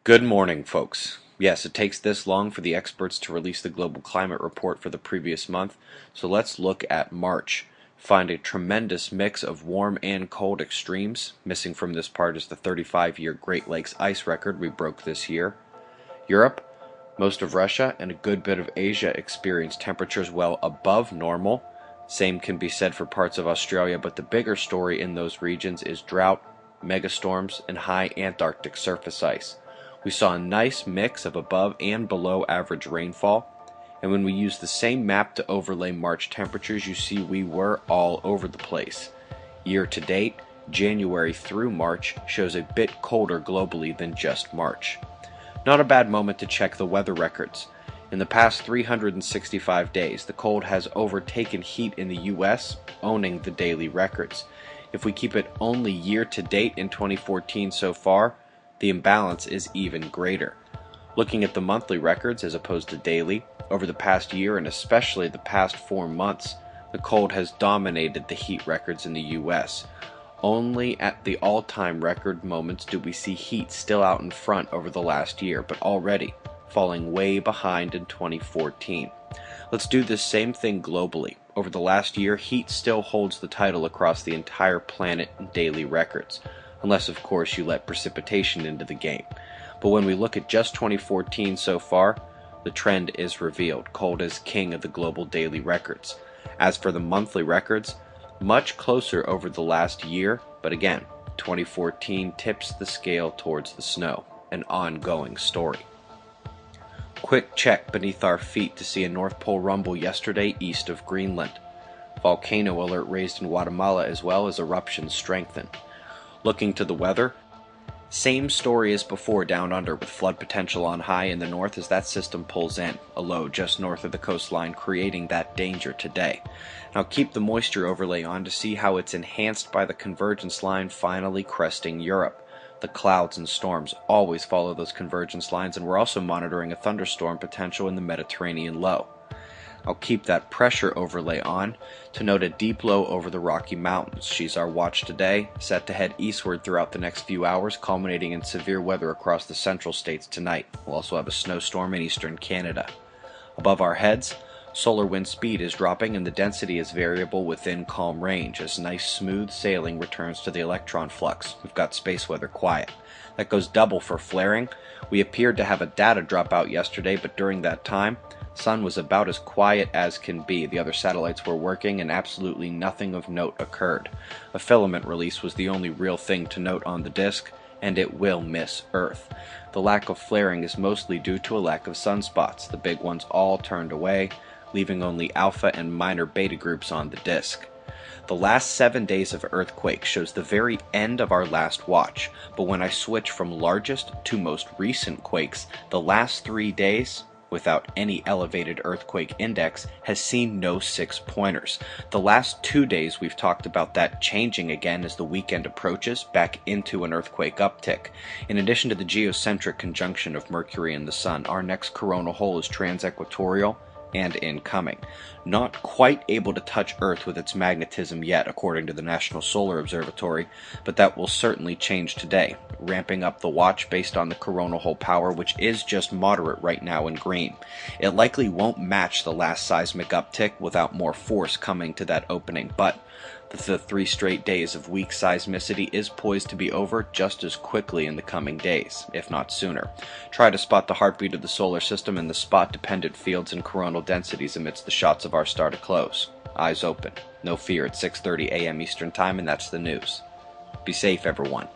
Good morning, folks. Yes, it takes this long for the experts to release the global climate report for the previous month, so let's look at March. Find a tremendous mix of warm and cold extremes. Missing from this part is the 35-year Great Lakes ice record we broke this year. Europe, most of Russia, and a good bit of Asia experienced temperatures well above normal. Same can be said for parts of Australia, but the bigger story in those regions is drought, megastorms, and high Antarctic surface ice. We saw a nice mix of above and below average rainfall, and when we use the same map to overlay March temperatures, you see we were all over the place. Year to date, January through March shows a bit colder globally than just March. Not a bad moment to check the weather records. In the past 365 days, the cold has overtaken heat in the US, owning the daily records. If we keep it only year to date in 2014 so far, the imbalance is even greater. Looking at the monthly records as opposed to daily, over the past year and especially the past 4 months, the cold has dominated the heat records in the US. Only at the all-time record moments do we see heat still out in front over the last year, but already falling way behind in 2014. Let's do the same thing globally. Over the last year, heat still holds the title across the entire planet in daily records, unless of course you let precipitation into the game. But when we look at just 2014 so far, the trend is revealed. Cold is king of the global daily records. As for the monthly records, much closer over the last year, but again, 2014 tips the scale towards the snow, an ongoing story. Quick check beneath our feet to see a North Pole rumble yesterday east of Greenland. Volcano alert raised in Guatemala as well as eruptions strengthened. Looking to the weather, same story as before down under, with flood potential on high in the north as that system pulls in, a low just north of the coastline, creating that danger today. Now keep the moisture overlay on to see how it's enhanced by the convergence line finally cresting Europe. The clouds and storms always follow those convergence lines, and we're also monitoring a thunderstorm potential in the Mediterranean low. I'll keep that pressure overlay on to note a deep low over the Rocky Mountains. She's our watch today, set to head eastward throughout the next few hours, culminating in severe weather across the central states tonight. We'll also have a snowstorm in eastern Canada. Above our heads, solar wind speed is dropping and the density is variable within calm range as nice smooth sailing returns to the electron flux. We've got Spaceweather quiet. That goes double for flaring. We appeared to have a data dropout yesterday, but during that time, Sun was about as quiet as can be. The other satellites were working and absolutely nothing of note occurred. A filament release was the only real thing to note on the disk, and it will miss Earth. The lack of flaring is mostly due to a lack of sunspots. The big ones all turned away, leaving only alpha and minor beta groups on the disk. The last 7 days of earthquake shows the very end of our last watch, but when I switch from largest to most recent quakes, the last 3 days, without any elevated earthquake index, has seen no 6-pointers. The last 2 days we've talked about that changing again as the weekend approaches, back into an earthquake uptick. In addition to the geocentric conjunction of Mercury and the Sun, our next coronal hole is transequatorial and incoming. Not quite able to touch Earth with its magnetism yet, according to the National Solar Observatory, but that will certainly change today, ramping up the watch based on the coronal hole power, which is just moderate right now in green. It likely won't match the last seismic uptick without more force coming to that opening, but the 3 straight days of weak seismicity is poised to be over just as quickly in the coming days, if not sooner. Try to spot the heartbeat of the solar system and the spot-dependent fields and coronal densities amidst the shots of our star to close. Eyes open. No fear at 6:30 a.m. Eastern Time, and that's the news. Be safe, everyone.